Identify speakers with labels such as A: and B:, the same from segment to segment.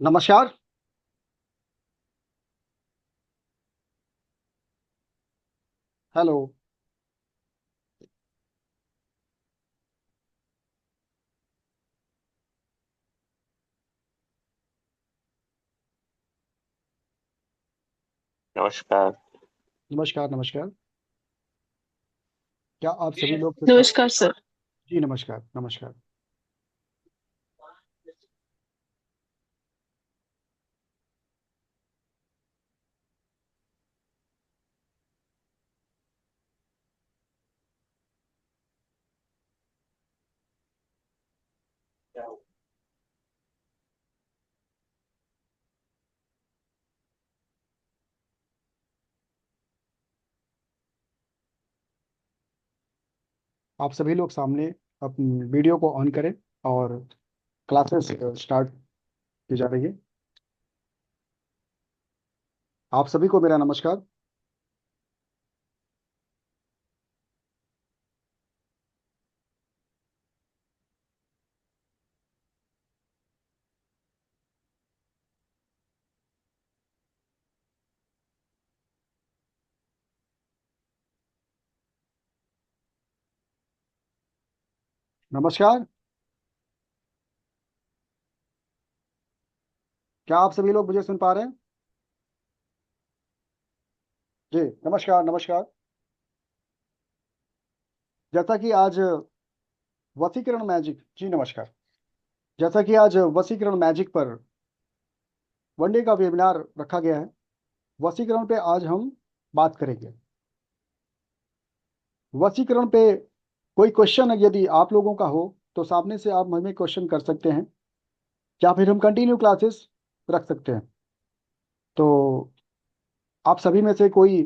A: नमस्कार। हेलो।
B: नमस्कार।
A: नमस्कार नमस्कार। क्या आप सभी लोग
C: नमस्कार सर।
A: जी नमस्कार नमस्कार। आप सभी लोग सामने अपनी वीडियो को ऑन करें और क्लासेस स्टार्ट की जा रही है। आप सभी को मेरा नमस्कार। नमस्कार। क्या आप सभी लोग मुझे सुन पा रहे हैं? जी नमस्कार नमस्कार। जैसा कि आज वसीकरण मैजिक जी नमस्कार। जैसा कि आज वसीकरण मैजिक पर वनडे का वेबिनार रखा गया है, वसीकरण पे आज हम बात करेंगे। वसीकरण पे कोई क्वेश्चन यदि आप लोगों का हो तो सामने से आप हमें क्वेश्चन कर सकते हैं, या फिर हम कंटिन्यू क्लासेस रख सकते हैं। तो आप सभी में से कोई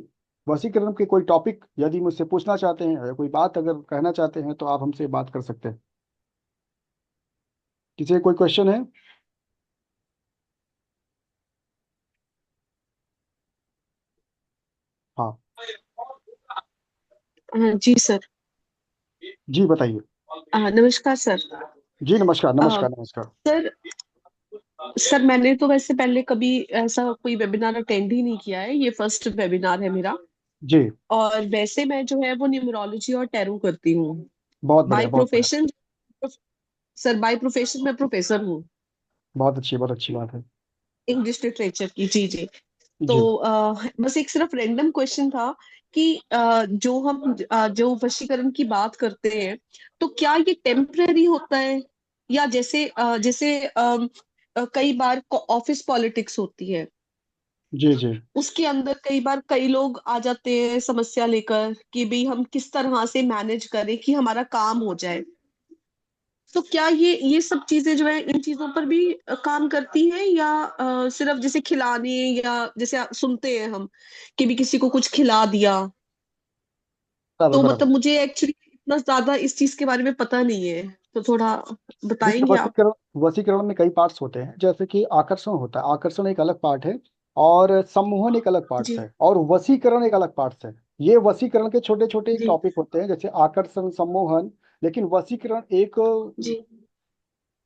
A: वशीकरण के कोई टॉपिक यदि मुझसे पूछना चाहते हैं या कोई बात अगर कहना चाहते हैं तो आप हमसे बात कर सकते हैं। किसी का कोई क्वेश्चन है? हाँ।
C: हाँ जी सर।
A: जी बताइए।
C: नमस्कार सर।
A: जी नमस्कार
C: अ,
A: नमस्कार नमस्कार।
C: सर सर मैंने तो वैसे पहले कभी ऐसा कोई वेबिनार अटेंड ही नहीं किया है, ये फर्स्ट वेबिनार है मेरा।
A: जी।
C: और वैसे मैं जो है वो न्यूमरोलॉजी और टैरो करती हूँ।
A: बहुत बढ़िया
C: बाय
A: बहुत बढ़िया।
C: प्रोफेशन सर, बाय प्रोफेशन मैं प्रोफेसर हूँ
A: बहुत अच्छी बात है।
C: इंग्लिश लिटरेचर की। जी जी। तो
A: जी।
C: बस एक सिर्फ रैंडम क्वेश्चन था कि जो वशीकरण की बात करते हैं, तो क्या ये टेम्पररी होता है, या जैसे कई बार ऑफिस पॉलिटिक्स होती है,
A: जी जी।
C: उसके अंदर कई बार कई लोग आ जाते हैं समस्या लेकर कि भाई हम किस तरह से मैनेज करें कि हमारा काम हो जाए। तो क्या ये सब चीजें जो है इन चीजों पर भी काम करती हैं, या सिर्फ जैसे खिलाने, या जैसे सुनते हैं हम कि भी किसी को कुछ खिला दिया।
A: बराबर
C: तो
A: बराबर।
C: मतलब मुझे एक्चुअली इतना ज्यादा इस चीज के बारे में पता नहीं है, तो थोड़ा
A: देखिए,
C: बताएंगे आप?
A: वशीकरण में कई पार्ट्स होते हैं, जैसे कि आकर्षण होता है, आकर्षण एक अलग पार्ट है। और सम्मोहन एक अलग पार्ट
C: जी
A: है और वशीकरण एक अलग पार्ट है। ये वशीकरण के छोटे छोटे
C: जी
A: टॉपिक होते हैं, जैसे आकर्षण सम्मोहन। लेकिन वशीकरण एक
C: जी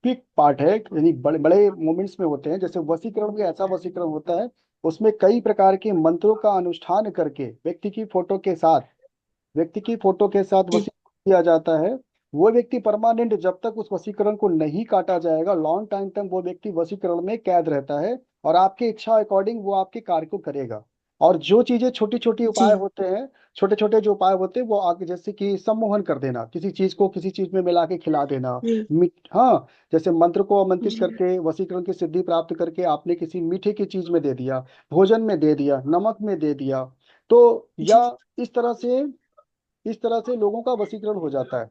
A: पिक पार्ट है, यानी बड़े बड़े मोमेंट्स में होते हैं। जैसे वशीकरण भी ऐसा वशीकरण होता है, उसमें कई प्रकार के मंत्रों का अनुष्ठान करके व्यक्ति की फोटो के साथ
C: जी
A: वशीकरण किया जाता है। वो व्यक्ति परमानेंट, जब तक उस वशीकरण को नहीं काटा जाएगा, लॉन्ग टाइम तक वो व्यक्ति वशीकरण में कैद रहता है। और आपकी इच्छा अकॉर्डिंग वो आपके कार्य को करेगा। और जो चीजें छोटी छोटी
C: जी
A: उपाय होते हैं, छोटे छोटे जो उपाय होते हैं वो आगे, जैसे कि सम्मोहन कर देना, किसी चीज को किसी चीज में मिला के खिला देना।
C: जी
A: हाँ। जैसे मंत्र को आमंत्रित
C: जी
A: करके वशीकरण की सिद्धि प्राप्त करके आपने किसी मीठे की चीज में दे दिया, भोजन में दे दिया, नमक में दे दिया। तो या
C: जी
A: इस तरह से इस तरह से लोगों का वशीकरण हो जाता है।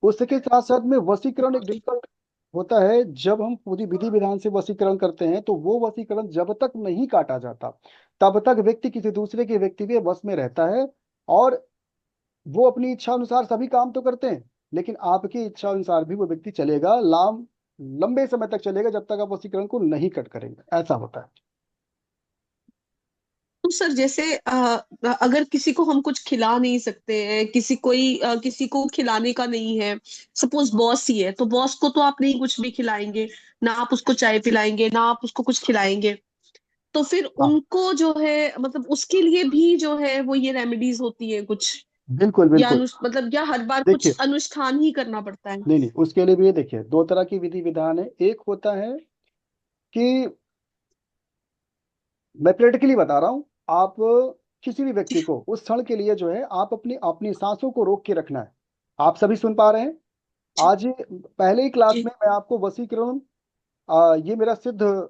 A: उसके साथ साथ में वशीकरण एक डिफिकल्ट होता है। जब हम पूरी विधि विधान से वशीकरण करते हैं तो वो वशीकरण जब तक नहीं काटा जाता, तब तक व्यक्ति किसी दूसरे के व्यक्ति के वश में रहता है। और वो अपनी इच्छा अनुसार सभी काम तो करते हैं, लेकिन आपकी इच्छा अनुसार भी वो व्यक्ति चलेगा, लंबे समय तक चलेगा, जब तक आप वशीकरण को नहीं कट करेंगे। ऐसा होता है।
C: तो सर जैसे अगर किसी को हम कुछ खिला नहीं सकते हैं, किसी को खिलाने का नहीं है, सपोज बॉस ही है, तो बॉस को तो आप नहीं कुछ भी खिलाएंगे, ना आप उसको चाय पिलाएंगे, ना आप उसको कुछ खिलाएंगे। तो फिर
A: हाँ,
C: उनको जो है, मतलब उसके लिए भी जो है वो ये रेमेडीज होती है कुछ,
A: बिल्कुल
C: या
A: बिल्कुल।
C: मतलब या हर बार
A: देखिए,
C: कुछ अनुष्ठान ही करना पड़ता है?
A: नहीं नहीं, उसके लिए भी ये देखिए, दो तरह की विधि विधान है। एक होता है कि मैं प्रैक्टिकली बता रहा हूँ, आप किसी भी व्यक्ति को उस क्षण के लिए जो है, आप अपनी अपनी सांसों को रोक के रखना है। आप सभी सुन पा रहे हैं? आज पहले ही क्लास
C: जी।
A: में मैं आपको वशीकरण, ये मेरा सिद्ध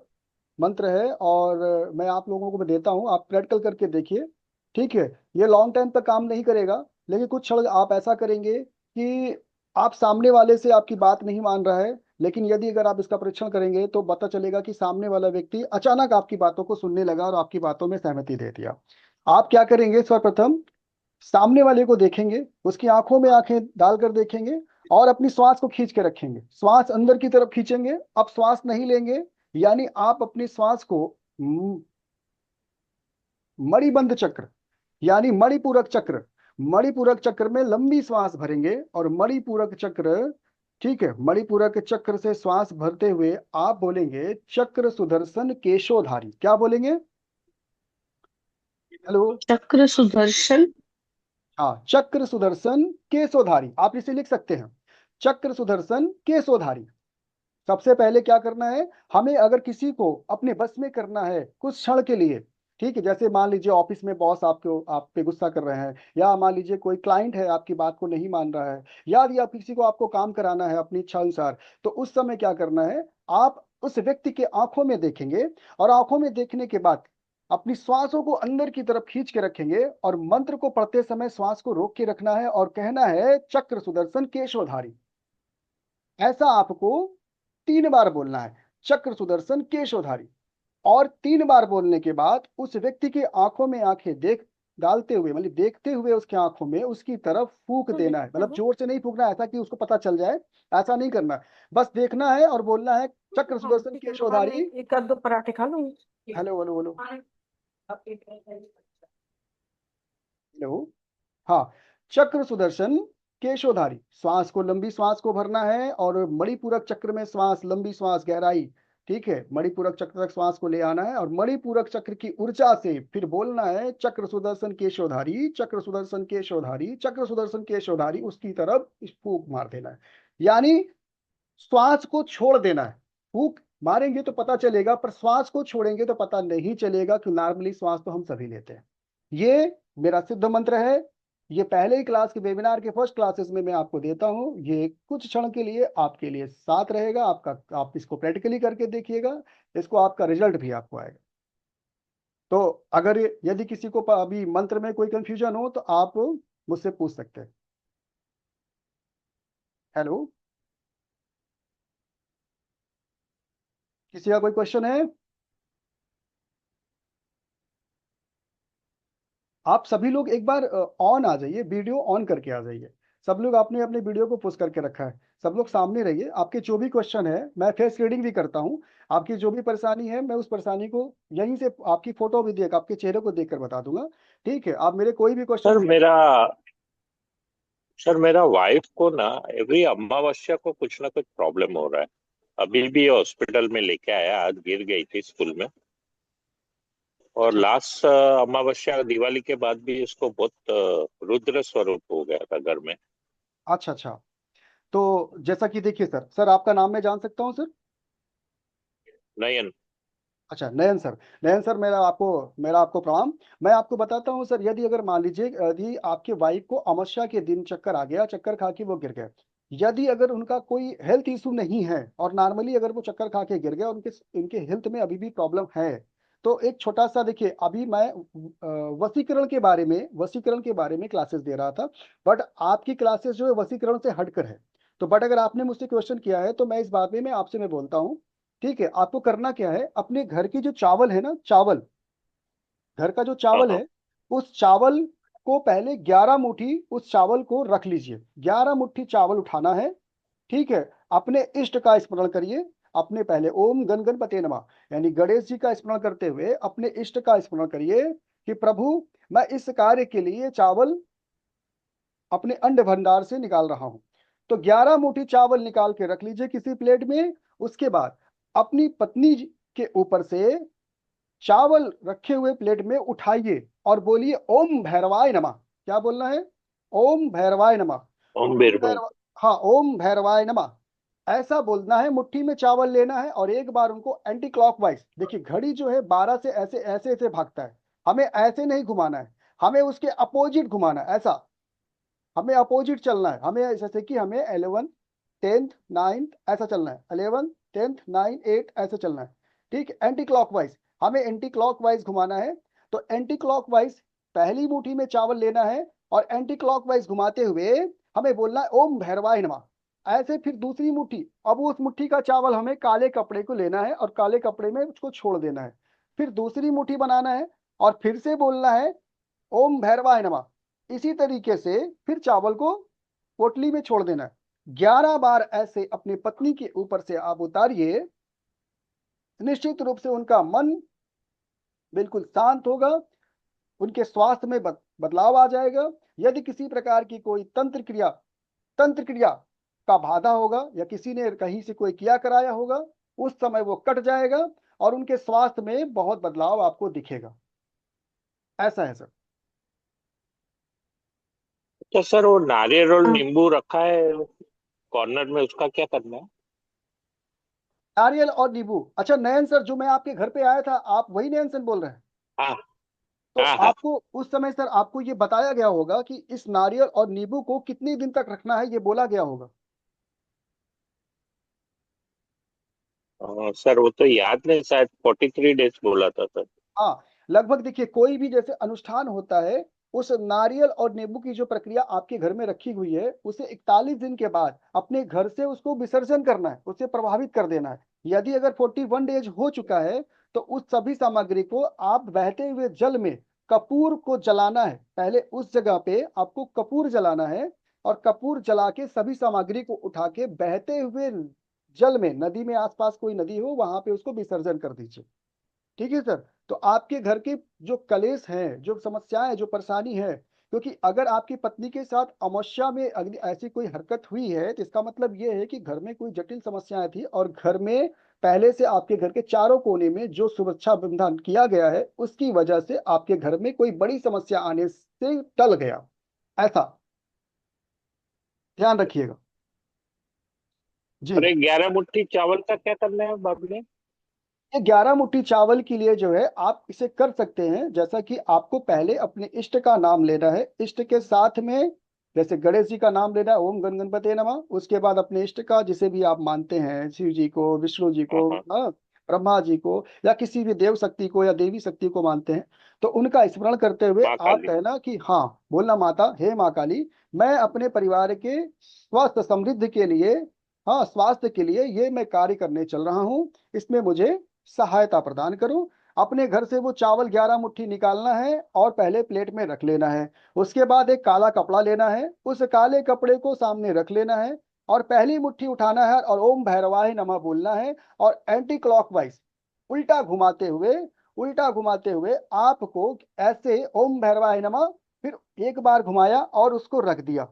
A: मंत्र है, और मैं आप लोगों को मैं देता हूँ, आप प्रैक्टिकल करके देखिए। ठीक है? ये लॉन्ग टाइम तक काम नहीं करेगा, लेकिन कुछ क्षण आप ऐसा करेंगे कि आप सामने वाले से आपकी बात नहीं मान रहा है, लेकिन यदि अगर आप इसका परीक्षण करेंगे तो पता चलेगा कि सामने वाला व्यक्ति अचानक आपकी बातों को सुनने लगा और आपकी बातों में सहमति दे दिया। आप क्या करेंगे? सर्वप्रथम सामने वाले को देखेंगे, उसकी आंखों में आंखें डालकर देखेंगे, और अपनी श्वास को खींच के रखेंगे, श्वास अंदर की तरफ खींचेंगे। अब श्वास नहीं लेंगे, यानी आप अपनी श्वास को मणिबंध चक्र, यानी मणिपूरक चक्र, मणिपूरक चक्र में लंबी श्वास भरेंगे, और मणिपूरक चक्र, ठीक है, मणिपूरक चक्र से श्वास भरते हुए आप बोलेंगे चक्र सुदर्शन केशोधारी। क्या बोलेंगे? हेलो?
C: चक्र सुदर्शन।
A: हाँ, चक्र सुदर्शन केशोधारी, आप इसे लिख सकते हैं, चक्र सुदर्शन केशोधारी। सबसे पहले क्या करना है, हमें अगर किसी को अपने बस में करना है कुछ क्षण के लिए, ठीक है, जैसे मान लीजिए ऑफिस में बॉस आपको आप पे गुस्सा कर रहे हैं, या मान लीजिए कोई क्लाइंट है आपकी बात को नहीं मान रहा है, या यदि आप किसी को आपको काम कराना है अपनी इच्छा अनुसार, तो उस समय क्या करना है, आप उस व्यक्ति के आंखों में देखेंगे, और आंखों में देखने के बाद अपनी श्वासों को अंदर की तरफ खींच के रखेंगे, और मंत्र को पढ़ते समय श्वास को रोक के रखना है, और कहना है चक्र सुदर्शन केशवधारी। ऐसा आपको 3 बार बोलना है, चक्र सुदर्शन केशवधारी। और 3 बार बोलने के बाद उस व्यक्ति की आंखों में आंखें देख डालते हुए, मतलब देखते हुए उसकी आंखों में उसकी तरफ फूंक देना है, मतलब जोर से नहीं फूंकना है, ऐसा कि उसको पता चल जाए, ऐसा नहीं करना है। बस देखना है और बोलना है चक्र सुदर्शन केशवधारी।
B: एक आध दो पराठे खा लूंगी।
A: Hello hello hello hello. हाँ, चक्र सुदर्शन केशोधारी, श्वास को, लंबी श्वास को भरना है, और मणिपूरक चक्र में श्वास, लंबी श्वास, गहराई, ठीक है, मणिपूरक चक्र तक श्वास को ले आना है, और मणिपूरक चक्र की ऊर्जा से फिर बोलना है चक्र सुदर्शन केशोधारी, चक्र सुदर्शन केशोधारी, चक्र सुदर्शन केशोधारी, उसकी तरफ फूंक मार देना है, यानी श्वास को छोड़ देना है। फूंक मारेंगे तो पता चलेगा, पर श्वास को छोड़ेंगे तो पता नहीं चलेगा, कि नॉर्मली श्वास तो हम सभी लेते हैं। ये मेरा सिद्ध मंत्र है। ये पहले ही क्लास के वेबिनार के फर्स्ट क्लासेस में मैं आपको देता हूँ। ये कुछ क्षण के लिए आपके लिए साथ रहेगा आपका, आप इसको प्रैक्टिकली करके देखिएगा, इसको आपका रिजल्ट भी आपको आएगा। तो अगर यदि किसी को अभी मंत्र में कोई कंफ्यूजन हो तो आप मुझसे पूछ सकते हैं। हेलो, किसी का कोई क्वेश्चन है? आप सभी लोग एक बार ऑन आ जाइए, वीडियो ऑन करके आ जाइए। सब लोग आपने अपने वीडियो को पुश करके रखा है, सब लोग सामने रहिए। आपके जो भी क्वेश्चन है, मैं फेस रीडिंग भी करता हूँ, आपकी जो भी परेशानी है मैं उस परेशानी को यहीं से आपकी फोटो भी देख, आपके चेहरे को देखकर बता दूंगा। ठीक है? आप मेरे कोई भी क्वेश्चन
D: सर
A: पूछ।
D: मेरा सर मेरा वाइफ को ना एवरी अमावस्या को कुछ ना कुछ प्रॉब्लम हो रहा है। अभी भी हॉस्पिटल में लेके आया, आज गिर गई थी स्कूल में। और
A: अच्छा
D: लास्ट अमावस्या दिवाली के बाद भी उसको बहुत रुद्र स्वरूप हो गया था घर में।
A: अच्छा अच्छा। तो जैसा कि देखिए सर, सर आपका नाम मैं जान सकता हूँ सर?
D: नयन।
A: अच्छा, नयन सर। नयन सर, मेरा आपको प्रणाम। मैं आपको बताता हूँ सर, यदि अगर मान लीजिए यदि आपके वाइफ को अमावस्या के दिन चक्कर आ गया, चक्कर खा के वो गिर गए, यदि अगर उनका कोई हेल्थ इशू नहीं है, और नॉर्मली अगर वो चक्कर खा के गिर गए और उनके हेल्थ में अभी भी प्रॉब्लम है, तो एक छोटा सा देखिए, अभी मैं वसीकरण के बारे में क्लासेस दे रहा था, बट आपकी क्लासेस जो है वसीकरण से हटकर है। तो बट अगर आपने मुझसे क्वेश्चन किया है तो मैं इस बारे में आपसे मैं बोलता हूँ। ठीक है? आपको करना क्या है, अपने घर की जो चावल है ना, चावल, घर का जो
D: हाँ
A: चावल
D: हाँ।
A: है, उस चावल को पहले 11 मुट्ठी उस चावल को रख लीजिए, 11 मुट्ठी चावल उठाना है। ठीक है? अपने इष्ट का स्मरण करिए, अपने पहले ओम गण गणपते नमः, यानी गणेश जी का स्मरण करते हुए अपने इष्ट का स्मरण करिए। कि प्रभु मैं इस कार्य के लिए चावल अपने अन्न भंडार से निकाल रहा हूं। तो 11 मुट्ठी चावल निकाल के रख लीजिए किसी प्लेट में। उसके बाद अपनी पत्नी के ऊपर से चावल रखे हुए प्लेट में उठाइए और बोलिए ओम भैरवाय नमः। क्या बोलना है? ओम भैरवाय नमः।
D: ओम
A: ओम
D: बिरबल।
A: भैरव हाँ, ओम भैरवाय नमः ऐसा बोलना है। मुट्ठी में चावल लेना है और एक बार उनको एंटी क्लॉकवाइज, देखिए घड़ी जो है 12 से ऐसे ऐसे ऐसे भागता है, हमें ऐसे नहीं घुमाना है, हमें उसके अपोजिट घुमाना है। ऐसा हमें अपोजिट चलना है। हमें जैसे कि हमें 11 10th 9th ऐसा चलना है, 11 10th 9 8 ऐसे चलना है। ठीक, एंटी क्लॉकवाइज हमें एंटी क्लॉकवाइज घुमाना है। तो एंटी क्लॉकवाइज पहली मुट्ठी में चावल लेना है और एंटी क्लॉकवाइज घुमाते हुए हमें बोलना है ओम भैरवाय नमः। ऐसे फिर दूसरी मुट्ठी, अब उस मुट्ठी का चावल हमें काले कपड़े को लेना है और काले कपड़े में उसको छोड़ देना है। फिर दूसरी मुट्ठी बनाना है और फिर से बोलना है ओम भैरवाय नमः। इसी तरीके से फिर चावल को पोटली में छोड़ देना है। 11 बार ऐसे अपनी पत्नी के ऊपर से आप उतारिए। निश्चित रूप से उनका मन बिल्कुल शांत होगा, उनके स्वास्थ्य में बदलाव आ जाएगा। यदि किसी प्रकार की कोई तंत्र क्रिया का बाधा होगा या किसी ने कहीं से कोई किया कराया होगा, उस समय वो कट जाएगा और उनके स्वास्थ्य में बहुत बदलाव आपको दिखेगा। ऐसा है सर।
D: तो सर वो नारियल और
C: हाँ,
D: नींबू रखा है कॉर्नर में, उसका क्या करना है?
A: नारियल और नींबू, अच्छा नयन सर, जो मैं आपके घर पे आया था आप वही नयन सर बोल रहे हैं?
D: हाँ
A: तो
D: हाँ हाँ।
A: आपको उस समय सर आपको ये बताया गया होगा कि इस नारियल और नींबू को कितने दिन तक रखना है, ये बोला गया होगा।
D: सर वो तो याद नहीं, शायद 43 डेज बोला था सर।
A: हाँ, लगभग देखिए कोई भी जैसे अनुष्ठान होता है, उस नारियल और नींबू की जो प्रक्रिया आपके घर में रखी हुई है उसे 41 दिन के बाद अपने घर से उसको विसर्जन करना है, उसे प्रभावित कर देना है। यदि अगर 41 डेज हो चुका है तो उस सभी सामग्री को आप बहते हुए जल में कपूर को जलाना है। पहले उस जगह पे आपको कपूर जलाना है और कपूर जला के सभी सामग्री को उठा के बहते हुए जल में, नदी में आसपास कोई नदी हो वहां पे उसको विसर्जन कर दीजिए। ठीक है सर। तो आपके घर के जो कलेश हैं, जो समस्याएं, जो परेशानी है, क्योंकि अगर आपकी पत्नी के साथ अमावस्या में अगर ऐसी कोई हरकत हुई है तो इसका मतलब ये है कि घर में कोई जटिल समस्याएं थी और घर में पहले से आपके घर के चारों कोने में जो सुरक्षा बंधन किया गया है उसकी वजह से आपके घर में कोई बड़ी समस्या आने से टल गया। ऐसा ध्यान रखिएगा जी।
D: और 11 मुट्ठी चावल का क्या करना है बाबू ने?
A: ये 11 मुट्ठी चावल के लिए जो है आप इसे कर सकते हैं, जैसा कि आपको पहले अपने इष्ट का नाम लेना है। इष्ट के साथ में जैसे गणेश जी का नाम लेना है, ओम गण गणपते नमः। उसके बाद अपने इष्ट का जिसे भी आप मानते हैं, शिव जी को, विष्णु जी
D: हाँ
A: को,
D: हाँ।
A: हाँ, ब्रह्मा जी को या किसी भी देव शक्ति को या देवी शक्ति को मानते हैं, तो उनका स्मरण करते हुए
D: माँ
A: आप
D: काली।
A: कहना कि हाँ, बोलना माता, हे माँ काली, मैं अपने परिवार के स्वस्थ समृद्धि के लिए, हाँ स्वास्थ्य के लिए ये मैं कार्य करने चल रहा हूँ, इसमें मुझे सहायता प्रदान करो। अपने घर से वो चावल 11 मुट्ठी निकालना है और पहले प्लेट में रख लेना है। उसके बाद एक काला कपड़ा लेना है, उस काले कपड़े को सामने रख लेना है और पहली मुट्ठी उठाना है और ओम भैरवाय नमः बोलना है और एंटी क्लॉकवाइज उल्टा घुमाते हुए, आपको ऐसे ओम भैरवाय नमः, फिर एक बार घुमाया और उसको रख दिया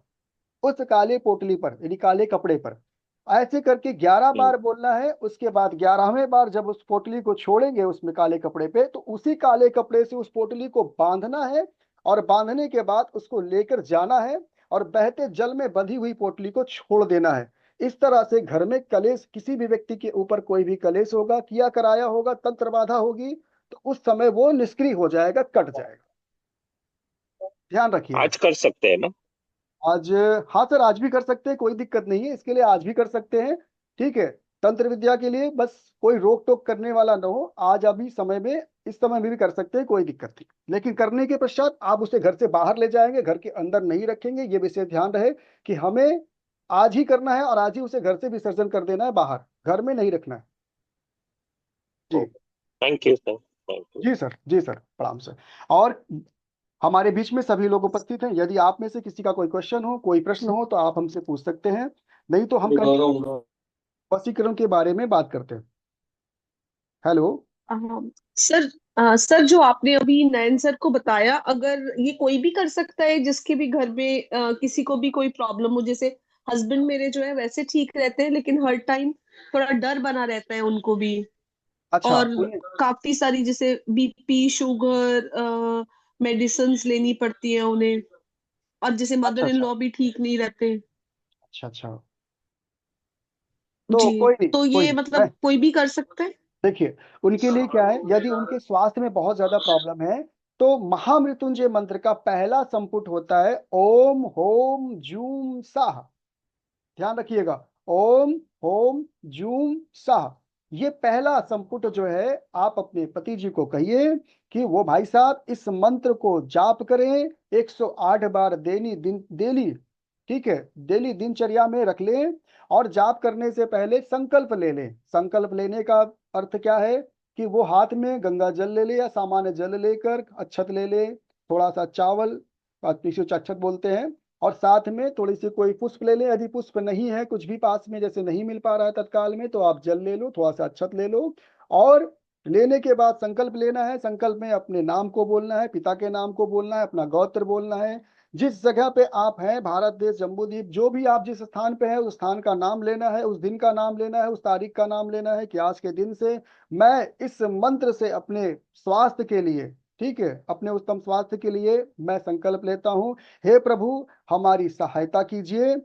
A: उस काले पोटली पर यानी काले कपड़े पर। ऐसे करके 11
D: हम्म।
A: बार बोलना है। उसके बाद 11वें बार जब उस पोटली को छोड़ेंगे उसमें काले कपड़े पे, तो उसी काले कपड़े से उस पोटली को बांधना है और बांधने के बाद उसको लेकर जाना है और बहते जल में बंधी हुई पोटली को छोड़ देना है। इस तरह से घर में कलेश, किसी भी व्यक्ति के ऊपर कोई भी कलेश होगा, किया कराया होगा, तंत्र बाधा होगी, तो उस समय वो निष्क्रिय हो जाएगा, कट जाएगा। ध्यान रखिएगा।
D: आज कर सकते हैं ना?
A: आज, हाँ सर, आज भी कर सकते हैं, कोई दिक्कत नहीं है, इसके लिए आज भी कर सकते हैं। ठीक है, तंत्र विद्या के लिए बस कोई रोक टोक करने वाला ना हो, आज अभी समय में, इस समय में भी कर सकते हैं, कोई दिक्कत नहीं। लेकिन करने के पश्चात आप उसे घर से बाहर ले जाएंगे, घर के अंदर नहीं रखेंगे, ये विशेष ध्यान रहे कि हमें आज ही करना है और आज ही उसे घर से विसर्जन कर देना है, बाहर घर में नहीं रखना है जी।
D: Thank you sir, thank you.
A: जी सर, जी सर, प्रणाम सर। और हमारे बीच में सभी लोग उपस्थित हैं, यदि आप में से किसी का कोई क्वेश्चन हो, कोई प्रश्न हो तो आप हमसे पूछ सकते हैं, नहीं तो हम कंटिन्यू वशीकरण के बारे में बात करते हैं। हेलो।
C: हाँ, सर सर, जो आपने अभी नयन सर को बताया, अगर ये कोई भी कर सकता है जिसके भी घर में किसी को भी कोई प्रॉब्लम हो, जैसे हस्बैंड मेरे जो है वैसे ठीक रहते हैं, लेकिन हर टाइम थोड़ा डर बना रहता है उनको भी।
A: अच्छा
C: और काफी सारी जैसे बीपी, शुगर, मेडिसिन्स लेनी पड़ती है उन्हें। और जैसे
A: अच्छा
C: मदर इन
A: अच्छा
C: लॉ भी ठीक नहीं रहते।
A: अच्छा अच्छा। तो
C: जी।
A: कोई नहीं
C: तो
A: कोई
C: ये
A: नहीं, मैं
C: मतलब कोई भी कर सकता है?
A: देखिए, उनके लिए क्या है, यदि उनके स्वास्थ्य में बहुत ज्यादा प्रॉब्लम है तो महामृत्युंजय मंत्र का पहला संपुट होता है ओम होम जूम साह। ध्यान रखिएगा, ओम होम जूम साह। ये पहला संपुट जो है, आप अपने पति जी को कहिए कि वो भाई साहब इस मंत्र को जाप करें 108 बार देनी दिन डेली। ठीक है, डेली दिनचर्या में रख लें। और जाप करने से पहले संकल्प ले लें। संकल्प लेने का अर्थ क्या है कि वो हाथ में गंगा जल ले ले या सामान्य जल लेकर अक्षत ले ले, थोड़ा सा चावल, किसी को अक्षत बोलते हैं, और साथ में थोड़ी सी कोई पुष्प ले लें। यदि पुष्प नहीं है कुछ भी पास में, जैसे नहीं मिल पा रहा है तत्काल में, तो आप जल ले लो, थोड़ा सा अक्षत ले लो। और लेने के बाद संकल्प लेना है। संकल्प में अपने नाम को बोलना है, पिता के नाम को बोलना है, अपना गोत्र बोलना है। जिस जगह पे आप हैं, भारत देश, जम्बू द्वीप, जो भी आप जिस स्थान पे हैं, उस स्थान का नाम लेना है, उस दिन का नाम लेना है, उस तारीख का नाम लेना है कि आज के दिन से मैं इस मंत्र से अपने स्वास्थ्य के लिए, ठीक है, अपने उत्तम स्वास्थ्य के लिए मैं संकल्प लेता हूं। हे प्रभु, हमारी सहायता कीजिए।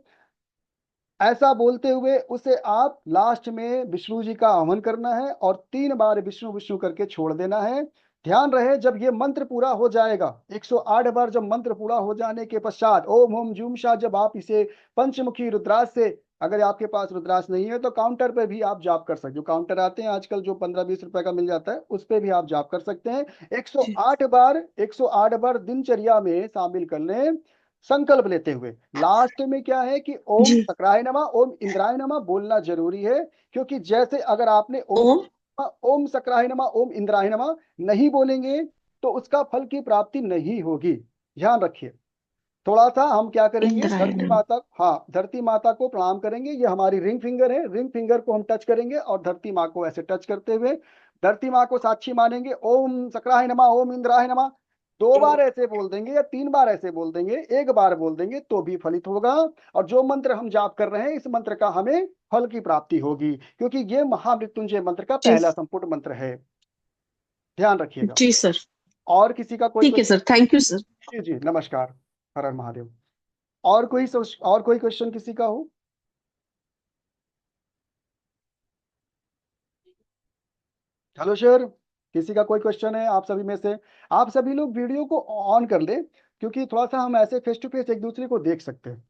A: ऐसा बोलते हुए उसे आप लास्ट में विष्णु जी का आह्वान करना है और 3 बार विष्णु विष्णु करके छोड़ देना है। ध्यान रहे, जब ये मंत्र पूरा हो जाएगा, 108 बार जब मंत्र पूरा हो जाने के पश्चात ओम होम जूम शाह, जब आप इसे पंचमुखी रुद्राक्ष से, अगर आपके पास रुद्राक्ष नहीं है तो काउंटर पे भी आप जाप कर सकते हो। जो काउंटर आते हैं आजकल, जो 15-20 रुपए का मिल जाता है, उस पे भी आप जाप कर सकते हैं। 108 बार, 108 बार दिनचर्या में शामिल कर लें, संकल्प लेते हुए। लास्ट में क्या है कि ओम
C: जी।
A: सक्राय नमः, ओम इंद्राय नमः बोलना जरूरी है। क्योंकि जैसे अगर आपने ओम
C: ओम।
A: ओम सक्राय नमः, ओम इंद्राय नमः नहीं बोलेंगे तो उसका फल की प्राप्ति नहीं होगी। ध्यान रखिए। थोड़ा सा हम क्या करेंगे, धरती
C: इंद्रायण।
A: माता, हाँ, धरती माता को प्रणाम करेंगे। ये हमारी रिंग फिंगर है, रिंग फिंगर को हम टच करेंगे और धरती माँ को ऐसे टच करते हुए धरती माँ को साक्षी मानेंगे। ओम सक्राय नमः, ओम इंद्राय नमः 2 बार ऐसे बोल देंगे या 3 बार ऐसे बोल देंगे, 1 बार बोल देंगे तो भी फलित होगा। और जो मंत्र हम जाप कर रहे हैं, इस मंत्र का हमें फल की प्राप्ति होगी, क्योंकि ये महामृत्युंजय मंत्र का
C: जी।
A: पहला संपुट मंत्र है। ध्यान रखिएगा।
C: जी सर।
A: और किसी का कोई
C: ठीक है
A: question?
C: Sir, thank you sir.
A: जी जी, नमस्कार। हर हर महादेव। और कोई क्वेश्चन किसी का हो? हेलो सर, किसी का कोई क्वेश्चन है आप सभी में से? आप सभी लोग वीडियो को ऑन कर लें, क्योंकि थोड़ा सा हम ऐसे फेस टू फेस एक दूसरे को देख सकते हैं।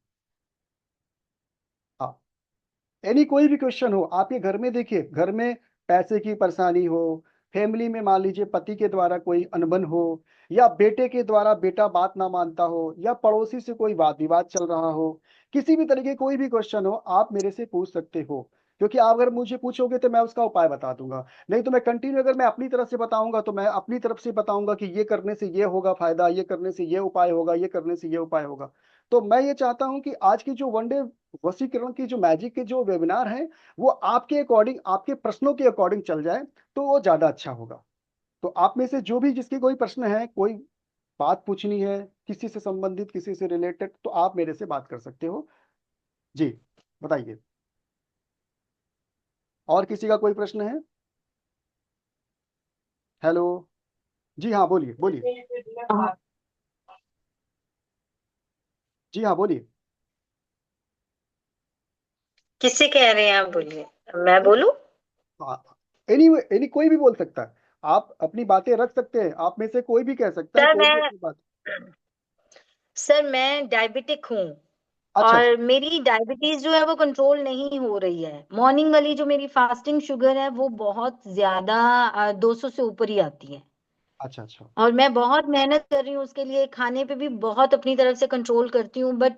A: हाँ, एनी कोई भी क्वेश्चन हो आपके घर में, देखिए घर में पैसे की परेशानी हो, फैमिली में मान लीजिए पति के द्वारा कोई अनबन हो, या बेटे के द्वारा बेटा बात ना मानता हो, या पड़ोसी से कोई वाद विवाद चल रहा हो, किसी भी तरीके कोई भी क्वेश्चन हो आप मेरे से पूछ सकते हो। क्योंकि आप अगर मुझे पूछोगे तो मैं उसका उपाय बता दूंगा। नहीं तो मैं कंटिन्यू, अगर मैं अपनी तरफ से बताऊंगा तो मैं अपनी तरफ से बताऊंगा कि ये करने से ये होगा फायदा, ये करने से ये उपाय होगा, ये करने से ये उपाय होगा। तो मैं ये चाहता हूं कि आज की जो वनडे वशीकरण की जो मैजिक के जो वेबिनार है, वो आपके अकॉर्डिंग, आपके प्रश्नों के अकॉर्डिंग चल जाए तो वो ज्यादा अच्छा होगा। तो आप में से जो भी जिसके कोई प्रश्न है, कोई बात पूछनी है, किसी से संबंधित, किसी से रिलेटेड, तो आप मेरे से बात कर सकते हो। जी, बताइए। और किसी का कोई प्रश्न है? हेलो। जी हाँ, बोलिए बोलिए। जी हाँ, बोलिए।
E: किससे कह रहे हैं आप, बोलिए। मैं बोलूं?
A: हाँ, एनी एनी कोई भी बोल सकता है। आप अपनी बातें रख सकते हैं, आप में से कोई भी कह सकता है,
E: सर
A: कोई भी
E: मैं
A: अपनी बात।
E: सर मैं डायबिटिक हूँ।
A: अच्छा अच्छा।
E: और मेरी डायबिटीज जो है वो कंट्रोल नहीं हो रही है। मॉर्निंग वाली जो मेरी फास्टिंग शुगर है वो बहुत ज्यादा 200 से ऊपर ही आती है।
A: अच्छा अच्छा।
E: और मैं बहुत मेहनत कर रही हूँ उसके लिए, खाने पे भी बहुत अपनी तरफ से कंट्रोल करती हूँ, बट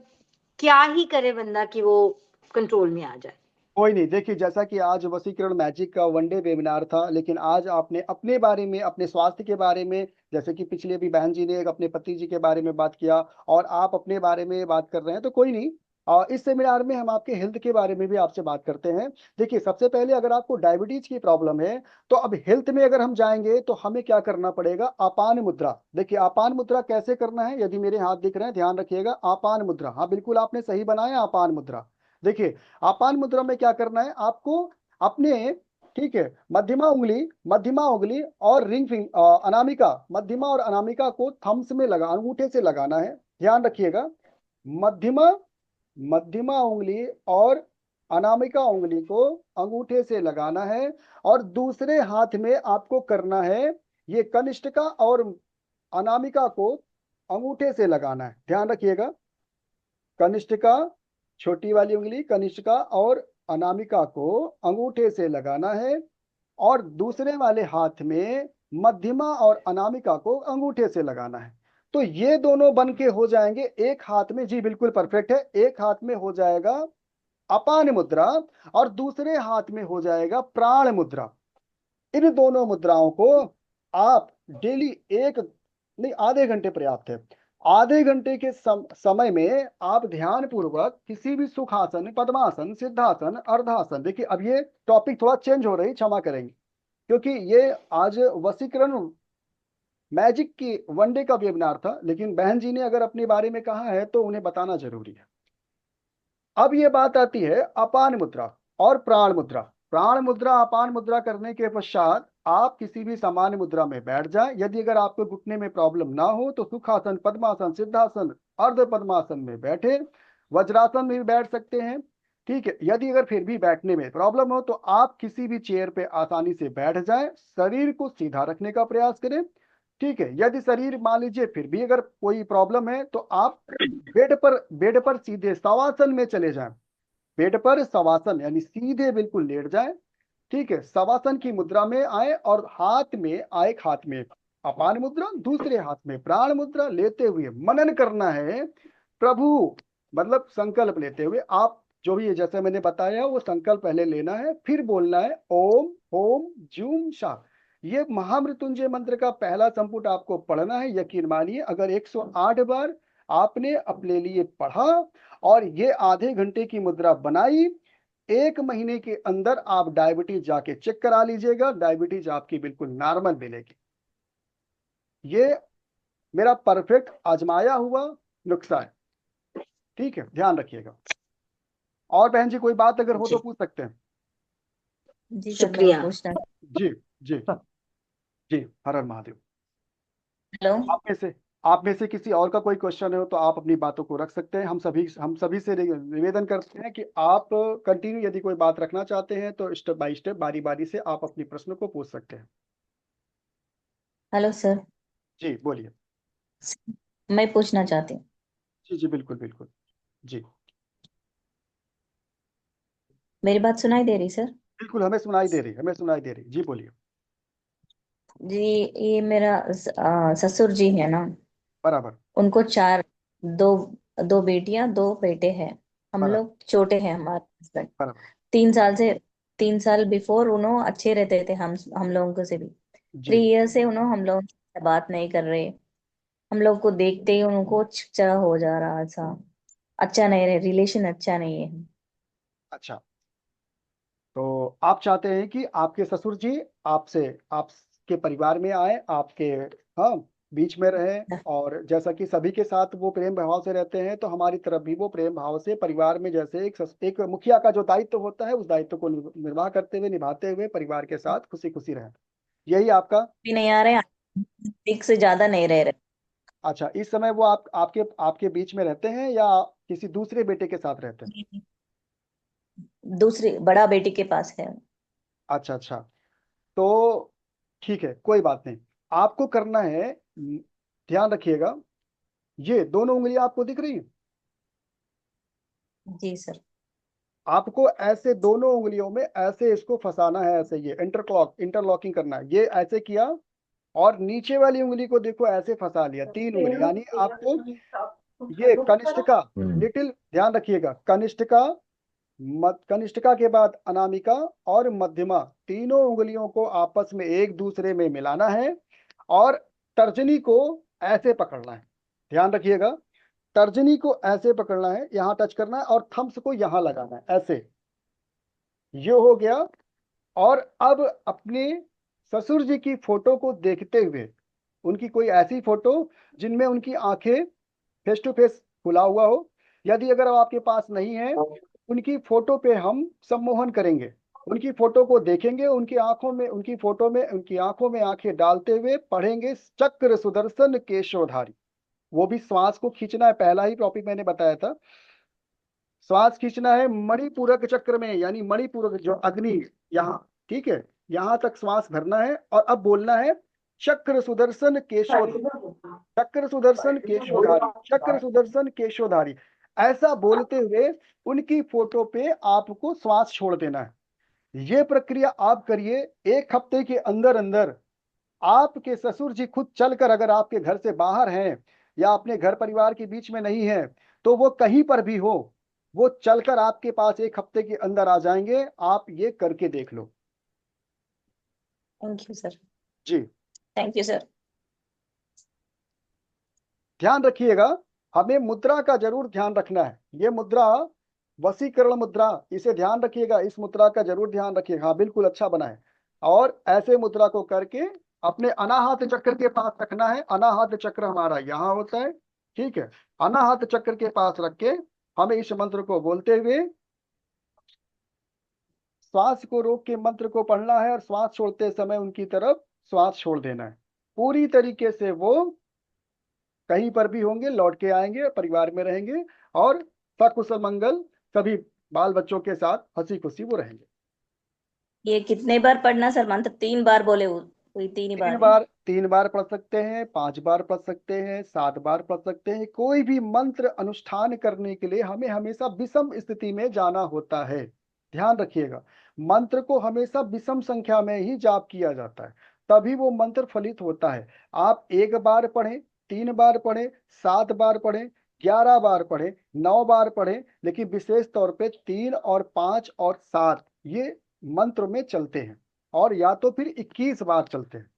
E: क्या ही करे बंदा कि वो कंट्रोल में आ जाए।
A: कोई नहीं, देखिए जैसा कि आज वसीकरण मैजिक का वनडे वेबिनार था, लेकिन आज आपने अपने बारे में, अपने स्वास्थ्य के बारे में, जैसे कि पिछले भी बहन जी ने एक अपने पति जी के बारे में बात किया, और आप अपने बारे में बात कर रहे हैं, तो कोई नहीं, इस सेमिनार में हम आपके हेल्थ के बारे में भी आपसे बात करते हैं। देखिए, सबसे पहले अगर आपको डायबिटीज की प्रॉब्लम है तो अब हेल्थ में अगर हम जाएंगे तो हमें क्या करना पड़ेगा, आपान मुद्रा। देखिए, आपान मुद्रा कैसे करना है, यदि मेरे हाथ दिख रहे हैं ध्यान रखिएगा, आपान मुद्रा, हाँ बिल्कुल आपने सही बनाया, आपान मुद्रा। देखिए, आपान मुद्रा में क्या करना है आपको, अपने, ठीक है, मध्यमा उंगली और अनामिका, मध्यमा और अनामिका को थम्स में लगा, अंगूठे से लगाना है, ध्यान रखिएगा। मध्यमा मध्यमा उंगली और अनामिका उंगली को अंगूठे से लगाना है, और दूसरे हाथ में आपको करना है ये कनिष्ठिका और अनामिका को अंगूठे से लगाना है, ध्यान रखिएगा। कनिष्ठिका, छोटी वाली उंगली कनिष्ठिका और अनामिका को अंगूठे से लगाना है, और दूसरे वाले हाथ में मध्यमा और अनामिका को अंगूठे से लगाना है। तो ये दोनों बन के हो जाएंगे एक हाथ में, जी बिल्कुल परफेक्ट है, एक हाथ में हो जाएगा अपान मुद्रा और दूसरे हाथ में हो जाएगा प्राण मुद्रा। इन दोनों मुद्राओं को आप डेली एक नहीं, आधे घंटे पर्याप्त है। आधे घंटे के समय में आप ध्यान पूर्वक किसी भी सुखासन, पद्मासन, सिद्धासन, अर्धासन, देखिए अब ये टॉपिक थोड़ा चेंज हो रही, क्षमा करेंगे, क्योंकि ये आज वशीकरण मैजिक की वनडे का वेबिनार था, लेकिन बहन जी ने अगर अपने बारे में कहा है तो उन्हें बताना जरूरी है। अब ये बात आती है अपान मुद्रा और प्राण मुद्रा। प्राण मुद्रा, अपान मुद्रा करने के पश्चात आप किसी भी सामान्य मुद्रा में बैठ जाएं। यदि अगर आपको घुटने में प्रॉब्लम ना हो तो सुखासन, पद्मासन, सिद्धासन, अर्ध पद्मासन में बैठे, वज्रासन में भी बैठ सकते हैं, ठीक है। यदि अगर फिर भी बैठने में प्रॉब्लम हो तो आप किसी भी चेयर पे आसानी से बैठ जाएं, शरीर को सीधा रखने का प्रयास करें, ठीक है। यदि शरीर मान लीजिए फिर भी अगर कोई प्रॉब्लम है तो आप बेड पर सीधे शवासन में चले जाएं, बेड पर शवासन यानी सीधे बिल्कुल लेट जाएं, ठीक है। शवासन की मुद्रा में आए और हाथ में, एक हाथ में अपान मुद्रा, दूसरे हाथ में प्राण मुद्रा लेते हुए मनन करना है प्रभु, मतलब संकल्प लेते हुए आप जो भी, जैसे मैंने बताया वो संकल्प पहले लेना है, फिर बोलना है ओम ओम जूम शाह। ये महामृत्युंजय मंत्र का पहला संपुट आपको पढ़ना है। यकीन मानिए अगर 108 बार आपने अपने लिए पढ़ा और ये आधे घंटे की मुद्रा बनाई, 1 महीने के अंदर आप डायबिटीज जाके चेक करा लीजिएगा, डायबिटीज आपकी बिल्कुल नॉर्मल मिलेगी। ये मेरा परफेक्ट आजमाया हुआ नुस्खा है, ठीक है, ध्यान रखिएगा। और बहन जी कोई बात अगर हो तो पूछ सकते हैं।
B: जी सर, मैं
E: शुक्रिया।
B: पूछना।
A: जी जी जी, हर हर महादेव।
B: हेलो।
A: आप में से किसी और का कोई क्वेश्चन हो तो आप अपनी बातों को रख सकते हैं। हम सभी से निवेदन करते हैं कि आप कंटिन्यू यदि कोई बात रखना चाहते हैं तो स्टेप बाय स्टेप, बारी बारी से आप अपनी प्रश्न को पूछ सकते हैं।
B: हेलो सर,
A: जी बोलिए।
B: मैं पूछना चाहती हूँ।
A: जी जी बिल्कुल बिल्कुल। जी
B: मेरी बात सुनाई दे रही सर?
A: बिल्कुल, हमें सुनाई दे रही, जी बोलिए।
B: जी, ये मेरा ससुर जी है ना,
A: बराबर
B: उनको चार, दो दो बेटियां, दो बेटे हैं। हम
A: बराबर
B: लोग छोटे हैं, हमारे हस्बैंड
A: बराबर।
B: 3 साल से, 3 साल बिफोर उन्होंने अच्छे रहते थे हम लोगों को से भी।
A: जी
B: 3 ईयर से उन्होंने हम लोगों से बात नहीं कर रहे। हम लोग को देखते ही उनको चिड़चिड़ा हो जा रहा था। अच्छा नहीं रहे, रिलेशन अच्छा नहीं है।
A: अच्छा, तो आप चाहते हैं कि आपके ससुर जी आपसे, आपके परिवार में आए, आपके, हाँ, बीच में रहे, और जैसा कि सभी के साथ वो प्रेम भाव से रहते हैं तो हमारी तरफ भी वो प्रेम भाव से परिवार में, जैसे एक मुखिया का जो दायित्व होता है उस दायित्व को निर्वाह करते हुए, निभाते हुए परिवार के साथ खुशी खुशी रहे, यही आपका।
B: भी नहीं आ रहे, एक से ज्यादा नहीं रह रहे।
A: अच्छा, इस समय वो आपके आपके बीच में रहते हैं या किसी दूसरे बेटे के साथ रहते हैं?
B: दूसरी बड़ा बेटी के पास है।
A: अच्छा अच्छा, तो ठीक है, कोई बात नहीं। आपको करना है, ध्यान रखिएगा, ये दोनों उंगलियां आपको दिख रही है,
B: जी सर।
A: आपको ऐसे दोनों उंगलियों में ऐसे इसको फंसाना है, ऐसे ये इंटरलॉकिंग करना है, ये ऐसे किया, और नीचे वाली उंगली को देखो ऐसे फंसा लिया, 3 उंगली, यानी आपको ये कनिष्ठिका, लिटिल ध्यान रखिएगा, कनिष्ठिका के बाद अनामिका और मध्यमा, तीनों उंगलियों को आपस में एक दूसरे में मिलाना है, और तर्जनी को ऐसे पकड़ना है, ध्यान रखिएगा, तर्जनी को ऐसे पकड़ना है, यहाँ टच करना है और थम्स को यहाँ लगाना है ऐसे। ये हो गया। और अब अपने ससुर जी की फोटो को देखते हुए, उनकी कोई ऐसी फोटो जिनमें उनकी आंखें फेस टू फेस खुला हुआ हो, यदि अगर आपके पास नहीं है, उनकी फोटो पे हम सम्मोहन करेंगे। उनकी फोटो को देखेंगे, उनकी आंखों में, उनकी फोटो में, उनकी आंखों में आंखें डालते हुए पढ़ेंगे चक्र सुदर्शन केशवधारी। वो भी श्वास को खींचना है, पहला ही टॉपिक मैंने बताया था। श्वास खींचना है मणिपूरक चक्र में, यानी मणिपूरक जो अग्नि यहाँ, ठीक है, यहाँ तक श्वास भरना है और अब बोलना है चक्र सुदर्शन केशवधारी, चक्र सुदर्शन केशवधारी, चक्र सुदर्शन केशवधारी। ऐसा बोलते हुए उनकी फोटो पे आपको श्वास छोड़ देना है। ये प्रक्रिया आप करिए, 1 हफ्ते के अंदर अंदर आपके ससुर जी खुद चलकर, अगर आपके घर से बाहर हैं या अपने घर परिवार के बीच में नहीं है, तो वो कहीं पर भी हो, वो चलकर आपके पास 1 हफ्ते के अंदर आ जाएंगे। आप ये करके देख लो।
B: Thank you sir.
A: जी,
B: थैंक यू सर।
A: ध्यान रखिएगा, हमें मुद्रा का जरूर ध्यान रखना है। ये मुद्रा वशीकरण मुद्रा, इसे ध्यान रखिएगा, इस मुद्रा का जरूर ध्यान रखिएगा। हाँ बिल्कुल, अच्छा बना है। और ऐसे मुद्रा को करके अपने अनाहत चक्र के पास रखना है। अनाहत चक्र हमारा यहाँ होता है, ठीक है। अनाहत चक्र के पास रख के हमें इस मंत्र को बोलते हुए श्वास को रोक के मंत्र को पढ़ना है और श्वास छोड़ते समय उनकी तरफ श्वास छोड़ देना है। पूरी तरीके से वो कहीं पर भी होंगे, लौट के आएंगे, परिवार में रहेंगे और सकुशल मंगल सभी बाल बच्चों के साथ हंसी खुशी वो रहेंगे।
B: ये कितने बार पढ़ना सर मंत्र? 3 बार बोले वो, कोई 3 ही
A: तीन
B: बार है?
A: बार 3 बार पढ़ सकते हैं, 5 बार पढ़ सकते हैं, 7 बार पढ़ सकते हैं। कोई भी मंत्र अनुष्ठान करने के लिए हमें हमेशा विषम स्थिति में जाना होता है। ध्यान रखिएगा, मंत्र को हमेशा विषम संख्या में ही जाप किया जाता है, तभी वो मंत्र फलित होता है। आप 1 बार पढ़ें, 3 बार पढ़ें, 7 बार पढ़ें, 11 बार पढ़ें, 9 बार पढ़ें, लेकिन विशेष तौर पे 3 और 5 और 7 ये मंत्र में चलते हैं, और या तो फिर 21 बार चलते हैं।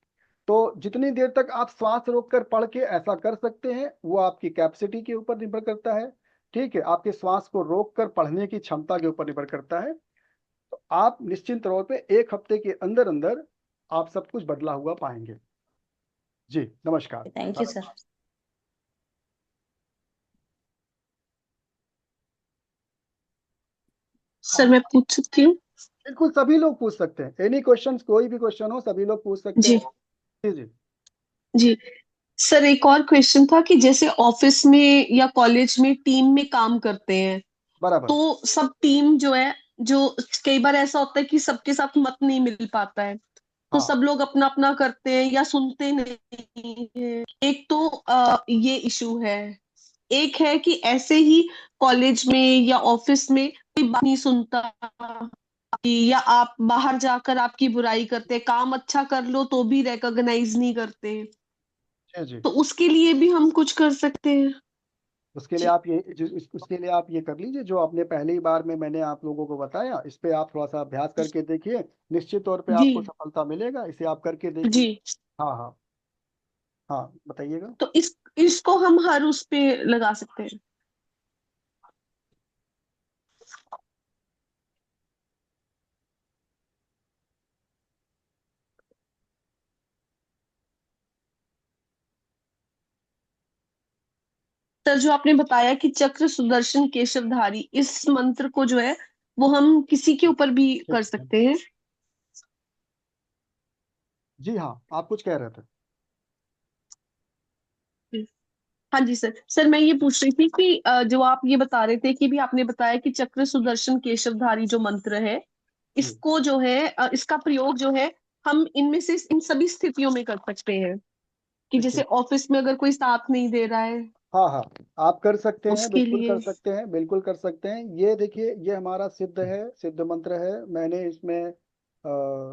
A: तो जितनी देर तक आप श्वास रोककर पढ़ के ऐसा कर सकते हैं, वो आपकी कैपेसिटी के ऊपर निर्भर करता है, ठीक है, आपके श्वास को रोककर पढ़ने की क्षमता के ऊपर निर्भर करता है। तो आप निश्चिंत तौर पे 1 हफ्ते के अंदर अंदर आप सब कुछ बदला हुआ पाएंगे। जी नमस्कार।
B: Thank you sir.
C: सर मैं पूछ सकती हूँ?
A: बिल्कुल, सभी लोग पूछ सकते हैं, एनी क्वेश्चन, कोई भी क्वेश्चन हो सभी लोग पूछ सकते
C: जी
A: हैं। जी जी।
C: जी। सर एक और क्वेश्चन था कि जैसे ऑफिस में या कॉलेज में टीम में काम करते हैं,
A: बराबर।
C: तो सब टीम जो है, जो कई बार ऐसा होता है कि सबके साथ मत नहीं मिल पाता है, तो
A: हाँ
C: सब लोग अपना अपना करते हैं या सुनते नहीं है। एक तो ये इशू है। एक है कि ऐसे ही कॉलेज में या ऑफिस में कोई बात नहीं सुनता, या आप बाहर जाकर आपकी बुराई करते हैं, काम अच्छा कर लो तो भी रिकॉग्नाइज नहीं करते,
A: जी जी।
C: तो उसके लिए भी हम कुछ कर सकते हैं?
A: उसके लिए
C: जी
A: आप ये उसके लिए आप ये कर लीजिए जो आपने पहली बार में मैंने आप लोगों को बताया, इस पे आप थोड़ा सा अभ्यास करके देखिए, निश्चित तौर पे
C: जी
A: आपको सफलता मिलेगा। इसे आप करके देखिए।
C: जी।
A: हाँ हाँ। हाँ बताइएगा।
C: तो इसको हम हर उस पे लगा सकते हैं? सर जो आपने बताया कि चक्र सुदर्शन केशवधारी, इस मंत्र को जो है वो हम किसी के ऊपर भी कर
A: ठीक है।
C: सकते हैं?
A: जी हाँ, आप कुछ कह रहे थे।
C: हाँ जी सर। सर मैं ये पूछ रही थी कि जो आप ये बता रहे थे कि भी आपने बताया कि चक्र सुदर्शन केशवधारी जो मंत्र है,
A: जी
C: इसको जो है इसका प्रयोग जो है हम इनमें से इन सभी स्थितियों में कर सकते हैं, कि जैसे
A: देखिए।
C: ऑफिस में अगर कोई साथ नहीं दे रहा है
A: हाँ हाँ, आप कर सकते हैं,
C: उसके
A: बिल्कुल
C: लिए?
A: कर सकते हैं, बिल्कुल कर सकते हैं। ये देखिए, ये हमारा सिद्ध है, सिद्ध मंत्र है। मैंने इसमें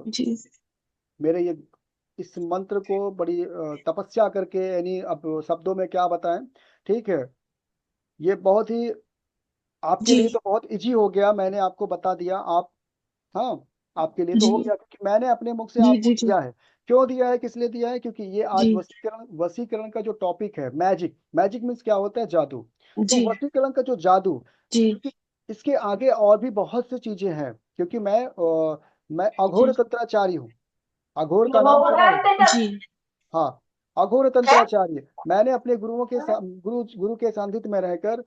C: जी
A: मेरे ये इस मंत्र को बड़ी तपस्या करके, यानी अब शब्दों में क्या बताएं, ठीक है। ये बहुत ही आपके
C: जी
A: लिए तो बहुत इजी हो गया, मैंने आपको बता दिया। आप, हाँ, आपके लिए तो हो
C: जी
A: गया, क्योंकि मैंने अपने मुख से
C: जी
A: आपको
C: जी जी
A: दिया है। क्यों दिया है, किस लिए दिया है? क्योंकि ये आज
C: जी
A: वसीकरण का जो टॉपिक है, मैजिक, मैजिक मीन्स क्या होता है? जादू। तो
C: जी
A: वसीकरण का जो जादू,
C: जी
A: क्योंकि इसके आगे और भी बहुत सी चीजें हैं, क्योंकि मैं अघोर
C: जी
A: तंत्राचार्य हूँ। अघोर का नाम सुना होगा।
C: जी
A: हाँ, अघोर तंत्राचार्य। मैंने अपने गुरुओं के गुरु के सानिध्य में रहकर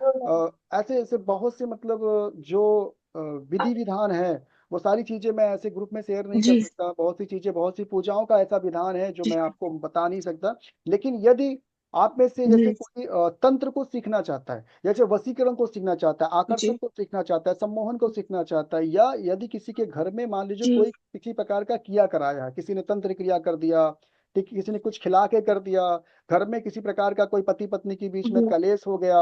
A: ऐसे ऐसे बहुत से मतलब जो विधि विधान है, वो सारी चीजें मैं ऐसे ग्रुप में शेयर नहीं कर
C: जी
A: सकता। बहुत सी चीजें, बहुत सी पूजाओं का ऐसा विधान है जो
C: जी
A: मैं आपको बता नहीं सकता। लेकिन यदि आप में से जैसे
C: जी
A: कोई तंत्र को सीखना चाहता है, जैसे वशीकरण को सीखना चाहता है, आकर्षण
C: जी
A: को सीखना चाहता है, सम्मोहन को सीखना चाहता है, या यदि किसी के घर में मान लीजिए
C: जी
A: कोई किसी प्रकार का किया कराया है, किसी ने तंत्र क्रिया कर दिया, ठीक, किसी ने कुछ खिला के कर दिया, घर में किसी प्रकार का कोई पति पत्नी के बीच में कलेश हो गया,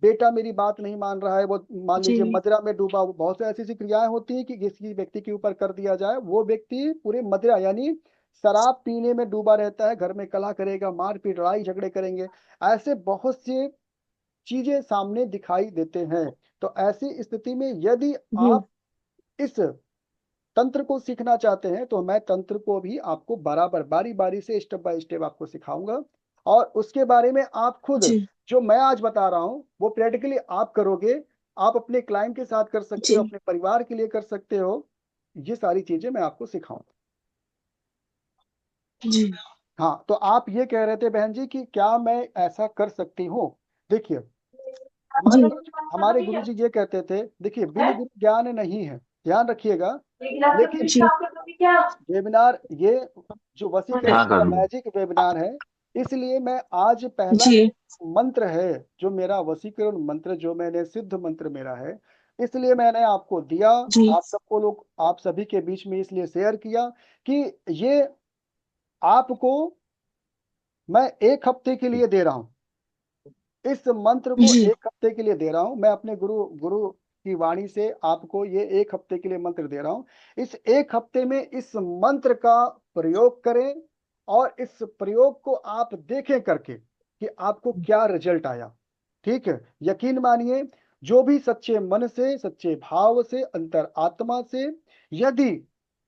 A: बेटा मेरी बात नहीं मान रहा है, वो मान लीजिए
C: जी
A: मदिरा में डूबा, बहुत से ऐसी ऐसी क्रियाएं होती हैं कि किसी व्यक्ति के ऊपर कर दिया जाए, वो व्यक्ति पूरे मदिरा यानी शराब पीने में डूबा रहता है, घर में कलह करेगा, मारपीट लड़ाई झगड़े करेंगे, ऐसे बहुत से चीजें सामने दिखाई देते हैं। तो ऐसी स्थिति में यदि
C: जी
A: आप इस तंत्र को सीखना चाहते हैं, तो मैं तंत्र को भी आपको बराबर बारी बारी से स्टेप बाय स्टेप आपको सिखाऊंगा। और उसके बारे में आप खुद,
C: जी
A: जो मैं आज बता रहा हूं वो प्रैक्टिकली आप करोगे। आप अपने क्लाइंट के साथ कर सकते हो,
C: जी
A: अपने परिवार के लिए कर सकते हो। ये सारी चीजें मैं आपको सिखाऊंगा।
C: जी
A: हाँ, तो आप ये कह रहे थे बहन जी कि क्या मैं ऐसा कर सकती हूँ? देखिए,
C: जी
A: हमारे गुरु जी ये कहते थे, देखिए बिन गुरु ज्ञान नहीं है, ध्यान रखिएगा। लेकिन
C: जी
A: वेबिनार ये जो वशीकरण
D: हाँ
A: का
D: कर लो।
A: मैजिक वेबिनार है, इसलिए मैं आज पहला
C: जी
A: जो मंत्र है, जो मेरा वशीकरण मंत्र, जो मैंने सिद्ध मंत्र मेरा है, इसलिए मैंने आपको दिया।
C: जी
A: आप सबको लोग, आप सभी के बीच में इसलिए शेयर किया कि ये आपको मैं 1 हफ्ते के लिए दे रहा हूँ। इस मंत्र को
C: जी
A: 1 हफ्ते के लिए दे रहा हूं मैं, अपने गुरु गुरु की वाणी से आपको ये 1 हफ्ते के लिए मंत्र दे रहा हूं। इस 1 हफ्ते में इस मंत्र का प्रयोग करें, और इस प्रयोग को आप देखें करके कि आपको क्या रिजल्ट आया। ठीक है, यकीन मानिए, जो भी सच्चे मन से, सच्चे भाव से, अंतर आत्मा से यदि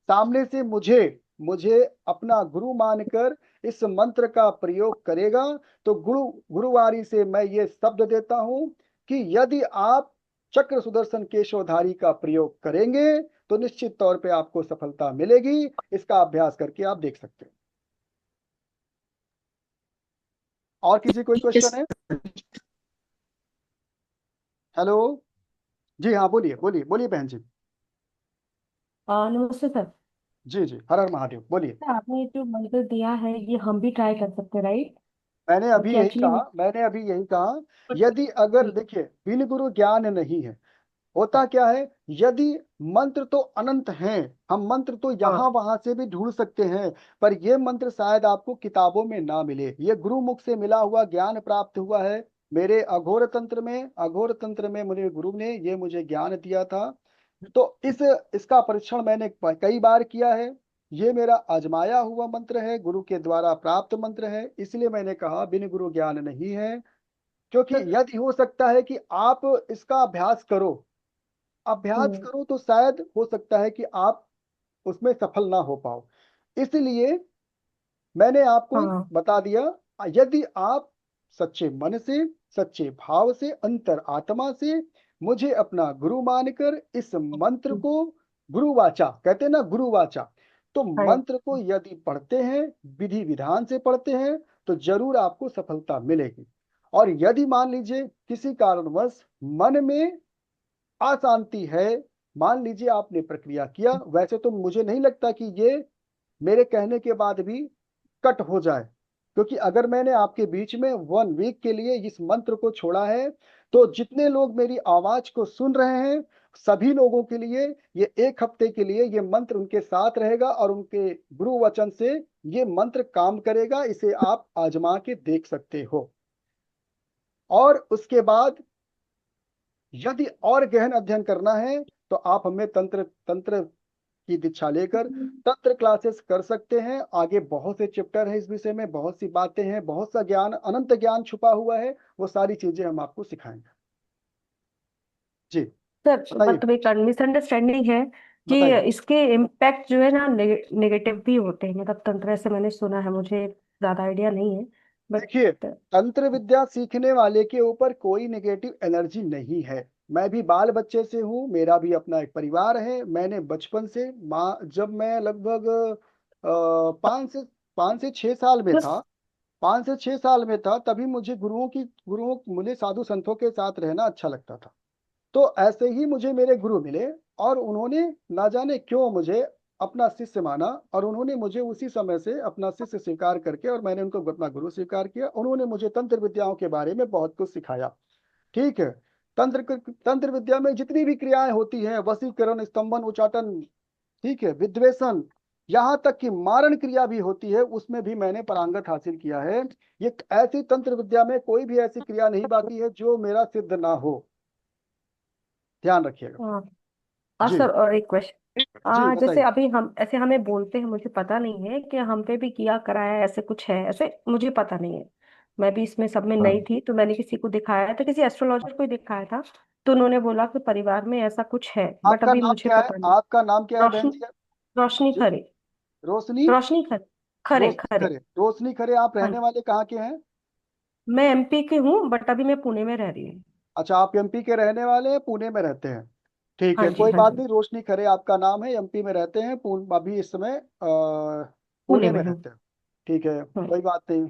A: सामने से मुझे मुझे अपना गुरु मानकर इस मंत्र का प्रयोग करेगा, तो गुरुवारी से मैं ये शब्द देता हूं कि यदि आप चक्र सुदर्शन केशवधारी का प्रयोग करेंगे, तो निश्चित तौर पे आपको सफलता मिलेगी। इसका अभ्यास करके आप देख सकते हैं। और किसी कोई
C: यस
A: क्वेश्चन है? हेलो। जी हाँ, बोलिए बोलिए बोलिए बहन जी।
F: नमस्ते सर।
A: जी जी, हर हर महादेव, बोलिए।
F: सर, आपने जो मंत्र दिया है ये हम भी ट्राई कर सकते हैं, राइट? क्योंकि एक्चुअली
A: मैंने अभी यही कहा, यदि अगर देखिए बिन गुरु ज्ञान नहीं है, होता क्या है, यदि मंत्र तो अनंत हैं, हम मंत्र तो
F: हाँ
A: यहाँ वहां से भी ढूंढ सकते हैं, पर ये मंत्र शायद आपको किताबों में ना मिले। ये गुरु मुख से मिला हुआ ज्ञान प्राप्त हुआ है। मेरे अघोर तंत्र में मुझे गुरु ने ये मुझे ज्ञान दिया था। तो इसका परीक्षण मैंने कई बार किया है। ये मेरा आजमाया हुआ मंत्र है, गुरु के द्वारा प्राप्त मंत्र है, इसलिए मैंने कहा बिन गुरु ज्ञान नहीं है। क्योंकि
F: सर।
A: यदि हो सकता है कि आप इसका अभ्यास
F: हम्म,
A: करो, तो शायद हो सकता है कि आप उसमें सफल ना हो पाओ। इसलिए मैंने आपको
F: हाँ
A: बता दिया, यदि आप सच्चे मन से, सच्चे भाव से, अंतर आत्मा से मुझे अपना गुरु मानकर इस मंत्र
F: हम्म,
A: को, गुरुवाचा कहते हैं ना, गुरुवाचा, तो
F: हाँ
A: मंत्र को यदि पढ़ते हैं, विधि विधान से पढ़ते हैं, तो जरूर आपको सफलता मिलेगी। और यदि मान लीजिए किसी कारणवश मन में अशांति है, मान लीजिए आपने प्रक्रिया किया, वैसे तो मुझे नहीं लगता कि ये मेरे कहने के बाद भी कट हो जाए, क्योंकि अगर मैंने आपके बीच में 1 वीक के लिए इस मंत्र को छोड़ा है, तो जितने लोग मेरी आवाज को सुन रहे हैं, सभी लोगों के लिए ये 1 हफ्ते के लिए ये मंत्र उनके साथ रहेगा, और उनके गुरु वचन से ये मंत्र काम करेगा। इसे आप आजमा के देख सकते हो। और उसके बाद यदि और गहन अध्ययन करना है, तो आप हमें तंत्र तंत्र की दीक्षा लेकर तंत्र क्लासेस कर सकते हैं। आगे बहुत से चैप्टर है, इस विषय में बहुत सी बातें हैं, बहुत सा ज्ञान, अनंत ज्ञान छुपा हुआ है, वो सारी चीजें हम आपको सिखाएंगे। जी,
F: सर,
A: बताइए।
F: मतलब एक मिसअंडरस्टैंडिंग है कि
A: बताइए।
F: इसके इम्पैक्ट जो है ना नेगेटिव भी होते हैं, मतलब तंत्र, ऐसे मैंने सुना है, मुझे ज्यादा आइडिया नहीं है बट।
A: देखिए, तंत्र विद्या सीखने वाले के ऊपर कोई नेगेटिव एनर्जी नहीं है। मैं भी बाल बच्चे से हूँ, मेरा भी अपना एक परिवार है। मैंने बचपन से माँ, जब मैं लगभग 5 से 6 साल में था, 5 से 6 साल में था, तभी मुझे साधु संतों के साथ रहना अच्छा लगता था। तो ऐसे ही मुझे मेरे गुरु मिले, और उन्होंने ना जाने क्यों मुझे अपना शिष्य माना, और उन्होंने मुझे उसी समय से अपना शिष्य स्वीकार करके, और मैंने उनको अपना गुरु स्वीकार किया। उन्होंने मुझे तंत्र विद्याओं के बारे में बहुत कुछ सिखाया। ठीक है। तंत्र विद्या में जितनी भी क्रियाएं होती हैं, वशीकरण, स्तंभन, उचाटन, ठीक है, विद्वेषण, यहाँ तक कि मारण क्रिया भी होती है, उसमें भी मैंने पारंगत हासिल किया है। ये ऐसी तंत्र विद्या में कोई भी ऐसी क्रिया नहीं बाकी है जो मेरा सिद्ध ना हो। ध्यान रखिएगा।
F: हाँ। और
A: जी।
F: सर, और एक क्वेश्चन,
A: जी
F: जैसे
A: बताइए।
F: अभी हम ऐसे हमें बोलते हैं, मुझे पता नहीं है कि हम पे भी किया कराया ऐसे कुछ है, ऐसे मुझे पता नहीं है। मैं भी इसमें सब में नई थी, तो मैंने किसी को दिखाया था, किसी एस्ट्रोलॉजर को ही दिखाया था, तो उन्होंने बोला कि परिवार में ऐसा कुछ है, बट
A: आपका
F: अभी
A: नाम
F: मुझे
A: क्या है?
F: पता नहीं।
A: आपका नाम क्या है बहन
F: रोशनी,
A: जी?
F: रोशनी
A: जी।
F: खरे।
A: रोशनी।
F: रोशनी खरे। खरे
A: रोशनी
F: खरे।
A: खरे। रोशनी खरे, आप
F: हाँ,
A: रहने वाले कहाँ के हैं?
F: मैं एमपी की हूँ, बट अभी मैं पुणे में रह रही हूँ।
A: अच्छा, आप एमपी के रहने वाले हैं, पुणे में रहते हैं। ठीक
F: हाँ
A: है,
F: जी,
A: कोई
F: हाँ
A: बात
F: जी।
A: नहीं। रोशनी खरे आपका नाम है, एमपी में रहते हैं, अभी इस समय
F: पुणे
A: पुणे
F: में
A: में
F: हूँ।
A: रहते हैं। ठीक है,
F: हम्म।
A: कोई बात नहीं।